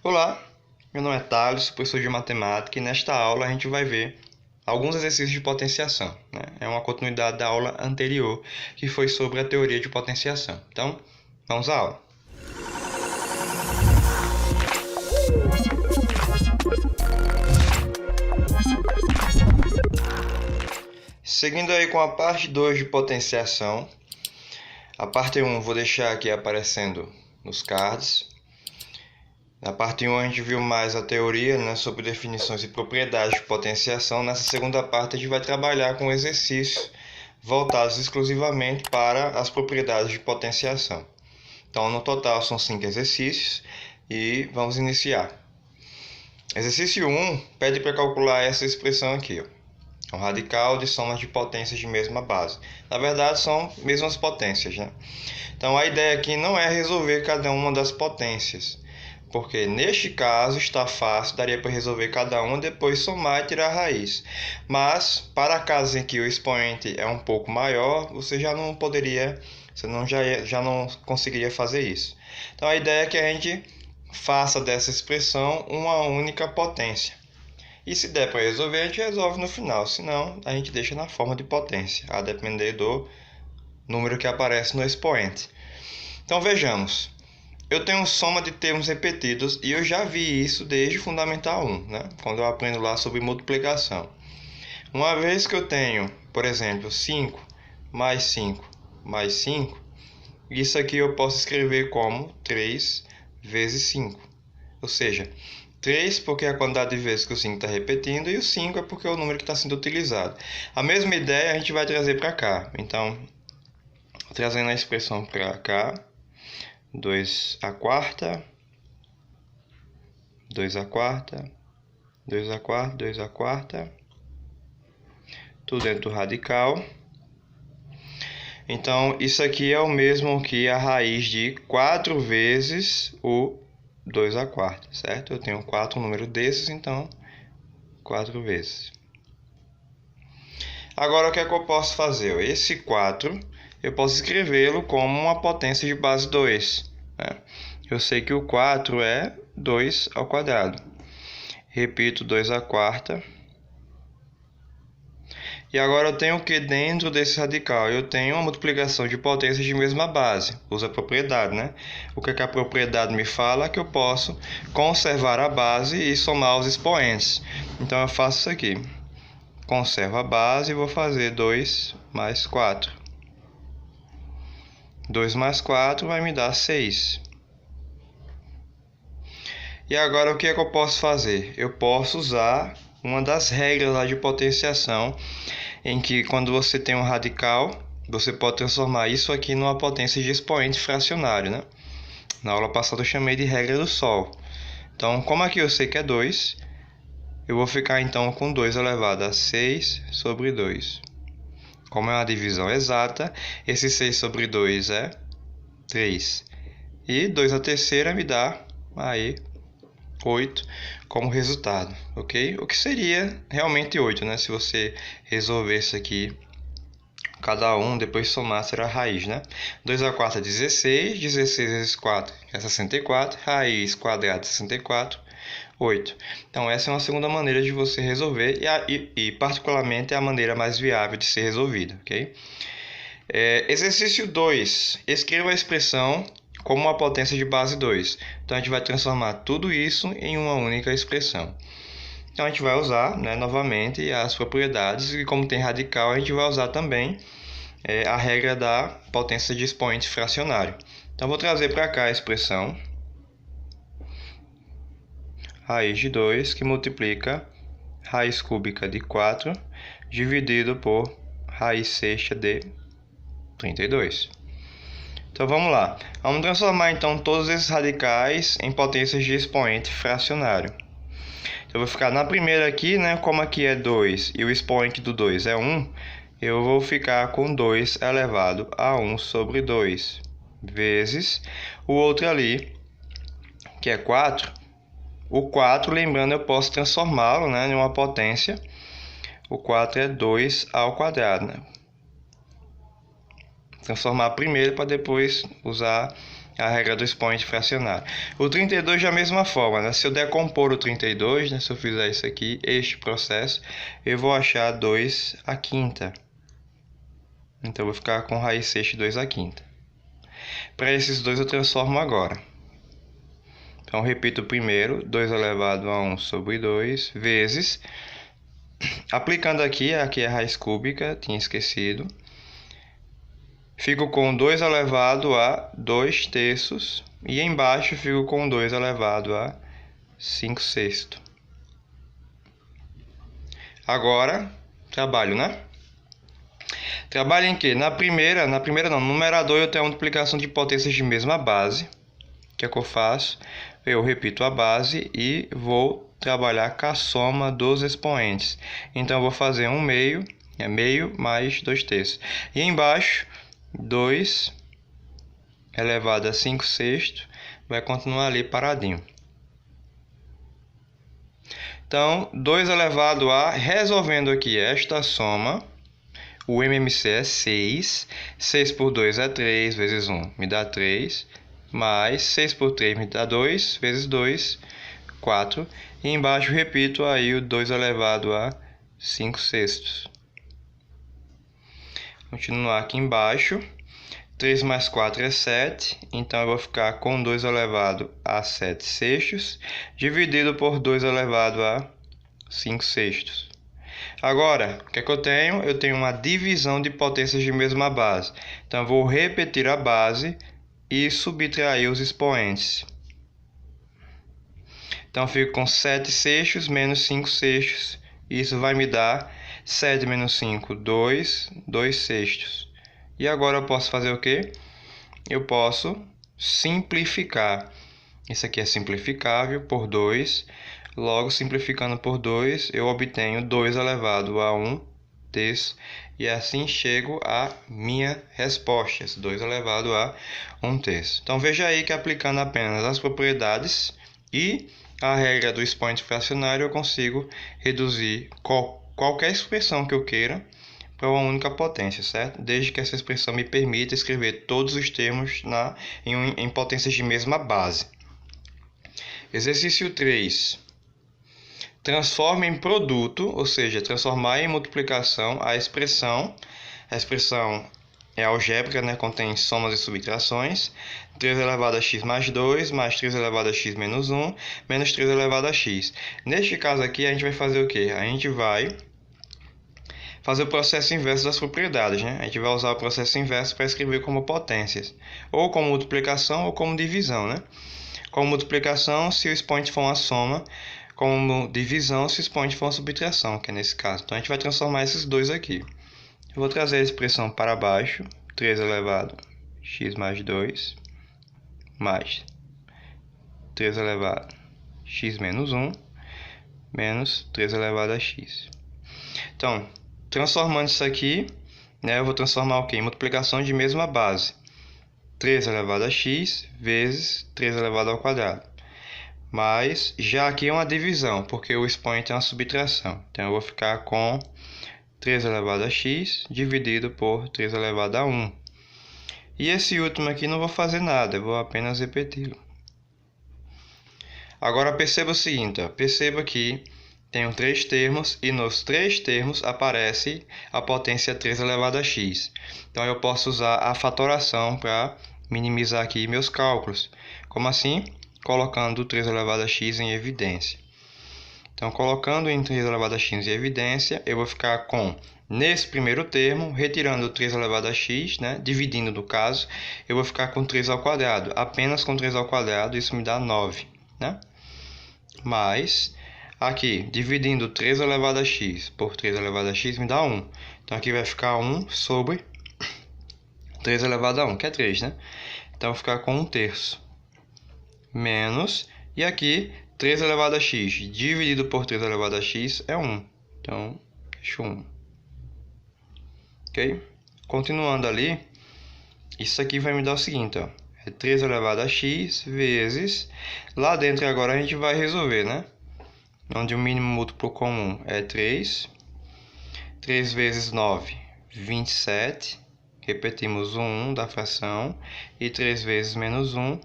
Olá, meu nome é Thales, professor de matemática, e nesta aula a gente vai ver alguns exercícios de potenciação, né? É uma continuidade da aula anterior, que foi sobre a teoria de potenciação. Então, vamos à aula. Seguindo aí com a parte 2 de potenciação, a parte 1 vou deixar aqui aparecendo nos cards. Na parte 1 a gente viu mais a teoria, né, sobre definições e propriedades de potenciação. Nessa segunda parte a gente vai trabalhar com exercícios voltados exclusivamente para as propriedades de potenciação. Então no total são 5 exercícios e vamos iniciar. Exercício 1 pede para calcular essa expressão aqui, ó. Um radical de somas de potências de mesma base. Na verdade são mesmas potências, né? Então a ideia aqui não é resolver cada uma das potências, porque neste caso está fácil, daria para resolver cada uma, depois somar e tirar a raiz. Mas para casos em que o expoente é um pouco maior, você já não poderia, já não conseguiria fazer isso. Então a ideia é que a gente faça dessa expressão uma única potência. E se der para resolver, a gente resolve no final, senão a gente deixa na forma de potência, a depender do número que aparece no expoente. Então vejamos. Eu tenho soma de termos repetidos e eu já vi isso desde Fundamental 1, né? Quando eu aprendo lá sobre multiplicação. Uma vez que eu tenho, por exemplo, 5 mais 5 mais 5, isso aqui eu posso escrever como 3 vezes 5. Ou seja, 3 porque é a quantidade de vezes que o 5 está repetindo e o 5 é porque é o número que está sendo utilizado. A mesma ideia a gente vai trazer para cá. Então, trazendo a expressão para cá, 2 à quarta, 2 à quarta, 2 à quarta, 2 à quarta, tudo dentro do radical. Então, isso aqui é o mesmo que a raiz de 4 vezes o 2 à quarta, certo? Eu tenho 4 números desses, então 4 vezes. Agora, o que é que eu posso fazer? Esse 4... eu posso escrevê-lo como uma potência de base 2. Né? Eu sei que o 4 é 2 ao quadrado. Repito 2 à quarta. E agora eu tenho o que dentro desse radical? Eu tenho uma multiplicação de potências de mesma base. Usa a propriedade, né? O que a propriedade me fala é que eu posso conservar a base e somar os expoentes. Então eu faço isso aqui. Conservo a base e vou fazer 2 mais 4. 2 mais 4 vai me dar 6. E agora o que é que eu posso fazer? Eu posso usar uma das regras lá de potenciação, em que quando você tem um radical, você pode transformar isso aqui numa potência de expoente fracionário, né? Na aula passada eu chamei de regra do sol. Então, como aqui eu sei que é 2, eu vou ficar então com 2 elevado a 6 sobre 2. Como é uma divisão exata, esse 6 sobre 2 é 3. E 2 à terceira me dá aí 8 como resultado, ok? O que seria realmente 8, né? Se você resolvesse aqui cada um, depois somar, será a raiz, né? 2 à quarta é 16, 16 vezes 4 é 64, raiz quadrada de 64, 8. Então essa é uma segunda maneira de você resolver e particularmente é a maneira mais viável de ser resolvida, ok? Exercício 2. Escreva a expressão como uma potência de base 2. Então a gente vai transformar tudo isso em uma única expressão. Então a gente vai usar, né, novamente as propriedades e como tem radical a gente vai usar também a regra da potência de expoente fracionário. Então vou trazer para cá a expressão raiz de 2 que multiplica raiz cúbica de 4 dividido por raiz sexta de 32. Então vamos lá. Vamos transformar então todos esses radicais em potências de expoente fracionário. Então eu vou ficar na primeira aqui, né? Como aqui é 2 e o expoente do 2 é 1, eu vou ficar com 2 elevado a 1 sobre 2 vezes o outro ali, que é 4. O 4, lembrando, eu posso transformá-lo, né, em uma potência. O 4 é 2 ao quadrado, né? Transformar primeiro para depois usar a regra do expoente fracionário. O 32 da mesma forma, né? Se eu decompor o 32, né? Se eu fizer isso aqui, este processo, eu vou achar 2 à quinta. Então, eu vou ficar com raiz sexta 2 à quinta. Para esses dois eu transformo agora. Então, repito o primeiro, 2 elevado a 1 sobre 2, vezes... Aplicando aqui é a raiz cúbica, tinha esquecido. Fico com 2 elevado a 2 terços. E embaixo fico com 2 elevado a 5 sextos. Agora, trabalho, né? Trabalho em que? Na primeira não, no numerador eu tenho a multiplicação de potências de mesma base. O que é que eu faço? Eu repito a base e vou trabalhar com a soma dos expoentes. Então, eu vou fazer 1 meio, é meio mais 2 terços. E embaixo, 2 elevado a 5 sextos, vai continuar ali paradinho. Então, 2 elevado a, resolvendo aqui esta soma, o MMC é 6. 6 por 2 é 3, vezes 1 me dá 3. Mais 6 por 3 me dá 2, vezes 2, 4. E embaixo repito aí o 2 elevado a 5 sextos. Continuar aqui embaixo. 3 mais 4 é 7. Então eu vou ficar com 2 elevado a 7 sextos. Dividido por 2 elevado a 5 sextos. Agora, o que é que eu tenho? Eu tenho uma divisão de potências de mesma base. Então eu vou repetir a base e subtrair os expoentes. Então, eu fico com 7 sextos menos 5 sextos. Isso vai me dar 7 menos 5, 2 sextos. E agora eu posso fazer o quê? Eu posso simplificar. Isso aqui é simplificável por 2. Logo, simplificando por 2, eu obtenho 2 elevado a 1 terço. E assim chego à minha resposta, 2 elevado a 1 terço. Então, veja aí que aplicando apenas as propriedades e a regra do expoente fracionário, eu consigo reduzir qualquer expressão que eu queira para uma única potência, certo? Desde que essa expressão me permita escrever todos os termos em potências de mesma base. Exercício 3. Transforme em produto, ou seja, transformar em multiplicação a expressão. A expressão é algébrica, né? Contém somas e subtrações. 3 elevado a x mais 2, mais 3 elevado a x menos 1, menos 3 elevado a x. Neste caso aqui, a gente vai fazer o quê? A gente vai fazer o processo inverso das propriedades, né? A gente vai usar o processo inverso para escrever como potências. Ou como multiplicação ou como divisão, né? Como multiplicação, se o expoente for uma soma. Como divisão, se o expoente for uma subtração, que é nesse caso. Então, a gente vai transformar esses dois aqui. Eu vou trazer a expressão para baixo. 3 elevado a x mais 2, mais 3 elevado a x menos 1, menos 3 elevado a x. Então, transformando isso aqui, né, eu vou transformar o quê? Em multiplicação de mesma base. 3 elevado a x vezes 3 elevado ao quadrado. Mas já aqui é uma divisão, porque o expoente é uma subtração. Então, eu vou ficar com 3 elevado a x dividido por 3 elevado a 1. E esse último aqui não vou fazer nada, eu vou apenas repeti-lo. Agora, perceba o seguinte, ó. Perceba que tenho 3 termos e nos 3 termos aparece a potência 3 elevado a x. Então, eu posso usar a fatoração para minimizar aqui meus cálculos. Como assim? Colocando 3 elevado a x em evidência. Então, colocando em 3 elevado a x em evidência, eu vou ficar com, nesse primeiro termo, retirando 3 elevado a x, né, dividindo no caso, eu vou ficar com 3 ao quadrado. Apenas com 3 ao quadrado, isso me dá 9. Né? Mas, aqui, dividindo 3 elevado a x por 3 elevado a x, me dá 1. Então, aqui vai ficar 1 sobre 3 elevado a 1, que é 3, né? Então, eu vou ficar com 1 terço. Menos, e aqui 3 elevado a x dividido por 3 elevado a x é 1. Então, deixo 1. Ok? Continuando ali, isso aqui vai me dar o seguinte, ó. É 3 elevado a x vezes... Lá dentro agora a gente vai resolver, né? Onde o mínimo múltiplo comum é 3. 3 vezes 9, 27. Repetimos o 1 da fração e 3 vezes menos 1,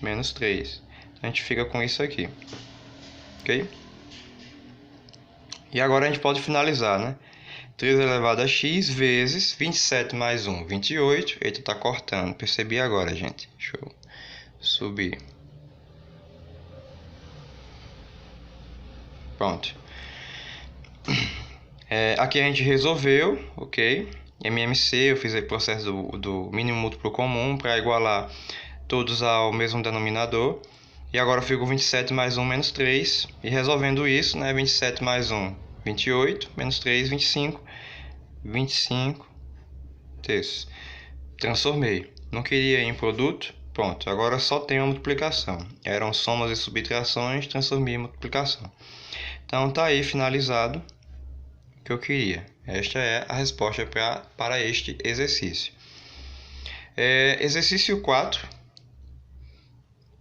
menos 3. A gente fica com isso aqui, ok? E agora a gente pode finalizar, né? 3 elevado a x vezes 27 mais 1, 28. Eita, tá cortando. Percebi agora, gente. Deixa eu subir. Pronto. Aqui a gente resolveu, ok? MMC, eu fiz o processo do mínimo múltiplo comum para igualar todos ao mesmo denominador. E agora eu fico 27 mais 1 menos 3. E resolvendo isso, né? 27 mais 1, 28. Menos 3, 25. 25 terços. Transformei. Não queria ir em produto. Pronto. Agora só tenho a multiplicação. Eram somas e subtrações. Transformei em multiplicação. Então tá aí finalizado o que eu queria. Esta é a resposta para este exercício. Exercício 4.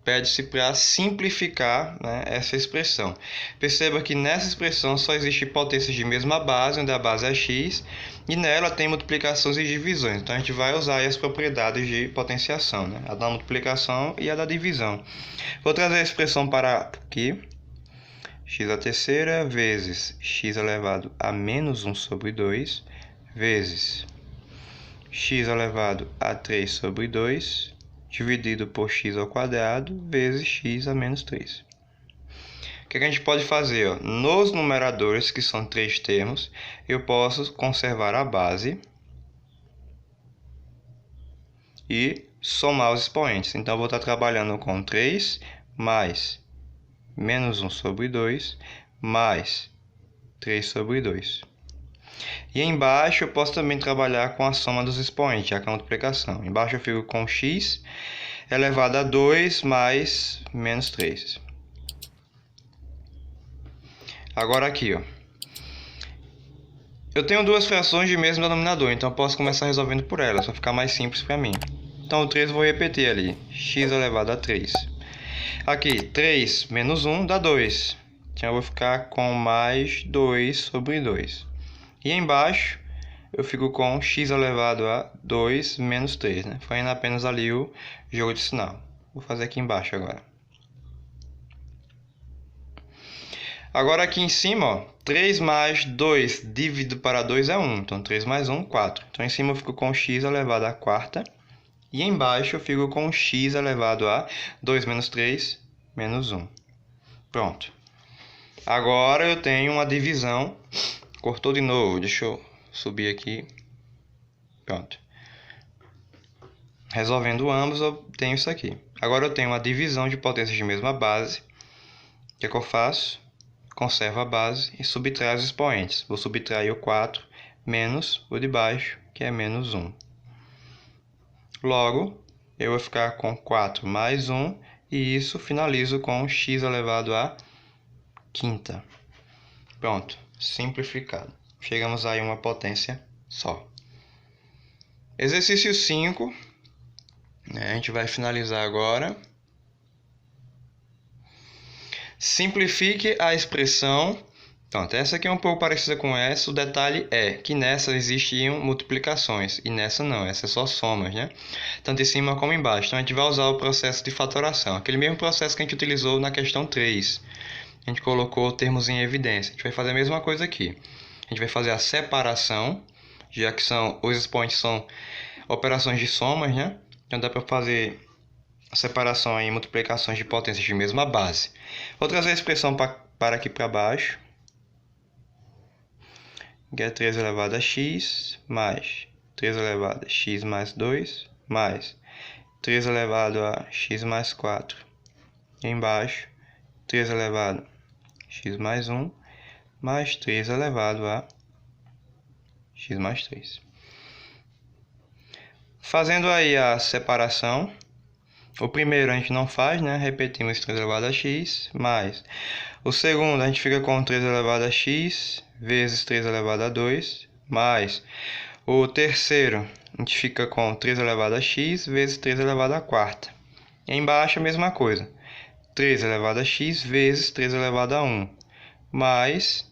Pede-se para simplificar, né, essa expressão. Perceba que nessa expressão só existe potências de mesma base, onde a base é x, e nela tem multiplicações e divisões. Então a gente vai usar aí as propriedades de potenciação, né, a da multiplicação e a da divisão. Vou trazer a expressão para aqui. X à terceira vezes x elevado a menos 1 sobre 2 vezes x elevado a 3 sobre 2 dividido por x ao quadrado vezes x a menos 3. O que a gente pode fazer? Ó? Nos numeradores, que são 3 termos, eu posso conservar a base e somar os expoentes. Então, eu vou estar trabalhando com 3 mais menos 1 sobre 2 mais 3 sobre 2. E embaixo eu posso também trabalhar com a soma dos expoentes, já que é a multiplicação. Embaixo eu fico com x elevado a 2 mais menos 3. Agora aqui, ó. Eu tenho duas frações de mesmo denominador, então eu posso começar resolvendo por elas, vai ficar mais simples para mim. Então o 3 eu vou repetir ali, x elevado a 3. Aqui, 3 menos 1 dá 2. Então eu vou ficar com mais 2 sobre 2. E embaixo eu fico com x elevado a 2 menos 3, né? Foi apenas ali o jogo de sinal. Vou fazer aqui embaixo agora. Agora aqui em cima, ó, 3 mais 2 dividido para 2 é 1. Então 3 mais 1, 4. Então em cima eu fico com x elevado a quarta. E embaixo eu fico com x elevado a 2 menos 3 menos 1. Pronto. Agora eu tenho uma divisão. Cortou de novo. Deixa eu subir aqui. Pronto. Resolvendo ambos, eu tenho isso aqui. Agora eu tenho uma divisão de potências de mesma base. O que é que eu faço? Conservo a base e subtraio os expoentes. Vou subtrair o 4 menos o de baixo, que é menos 1. Logo, eu vou ficar com 4 mais 1, e isso finalizo com x elevado a quinta. Pronto, simplificado. Chegamos aí a uma potência só. Exercício 5, né, a gente vai finalizar agora. Simplifique a expressão. Pronto, essa aqui é um pouco parecida com essa. O detalhe é que nessa existiam multiplicações e nessa não, essa é só somas, né? Tanto em cima como embaixo. Então a gente vai usar o processo de fatoração, aquele mesmo processo que a gente utilizou na questão 3. A gente colocou termos em evidência. A gente vai fazer a mesma coisa aqui. A gente vai fazer a separação, já que os expoentes são operações de somas, né? Então dá para fazer a separação em multiplicações de potências de mesma base. Vou trazer a expressão para aqui para baixo, que é 3 elevado a x, mais 3 elevado a x mais 2, mais 3 elevado a x mais 4. E embaixo, 3 elevado a x mais 1, mais 3 elevado a x mais 3. Fazendo aí a separação, o primeiro a gente não faz, né? Repetimos 3 elevado a x, mais o segundo a gente fica com 3 elevado a x vezes 3 elevado a 2, mais o terceiro a gente fica com 3 elevado a x vezes 3 elevado a quarta. E embaixo a mesma coisa, 3 elevado a x vezes 3 elevado a 1, mais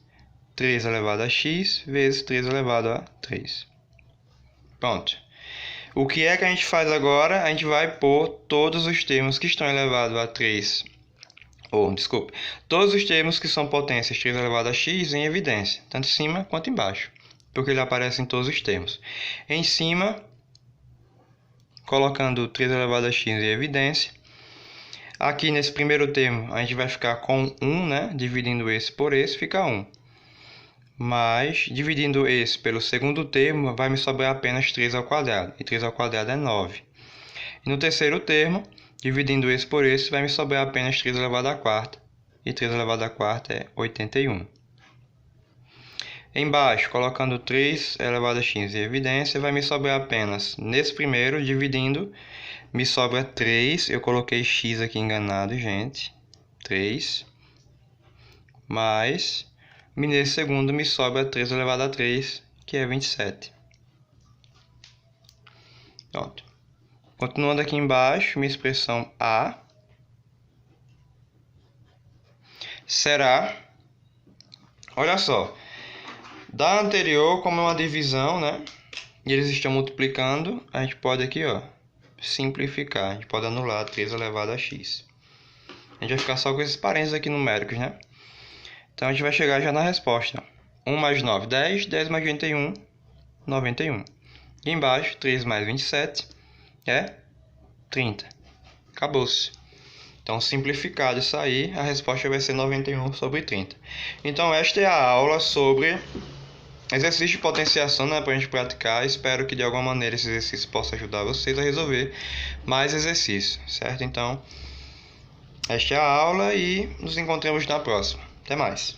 3 elevado a x vezes 3 elevado a 3. Pronto. O que é que a gente faz agora? A gente vai pôr todos os termos que estão elevados a 3, todos os termos que são potências 3 elevado a x em evidência, tanto em cima quanto embaixo, porque ele aparece em todos os termos. Em cima, colocando 3 elevado a x em evidência, aqui nesse primeiro termo a gente vai ficar com 1, né? Dividindo esse por esse, fica 1. Mas, dividindo esse pelo segundo termo, vai me sobrar apenas 3 ao quadrado. E 3 ao quadrado é 9. E no terceiro termo, dividindo esse por esse, vai me sobrar apenas 3 elevado à quarta. E 3 elevado à quarta é 81. Embaixo, colocando 3 elevado a x em evidência, vai me sobrar apenas, nesse primeiro, dividindo, me sobra 3. Eu coloquei x aqui enganado, gente. 3. Mais... nesse segundo me sobra 3 elevado a 3, que é 27. Pronto. Continuando aqui embaixo, minha expressão A será, olha só, da anterior, como é uma divisão, né? E eles estão multiplicando, a gente pode aqui, ó, simplificar. A gente pode anular 3 elevado a x. A gente vai ficar só com esses parênteses aqui numéricos, né? Então, a gente vai chegar já na resposta. 1 mais 9, 10. 10 mais 81, 91. E embaixo, 3 mais 27 é 30. Acabou-se. Então, simplificado isso aí, a resposta vai ser 91 sobre 30. Então, esta é a aula sobre exercício de potenciação, né, para a gente praticar. Espero que, de alguma maneira, esse exercício possa ajudar vocês a resolver mais exercícios, certo? Então, esta é a aula e nos encontramos na próxima. Até mais.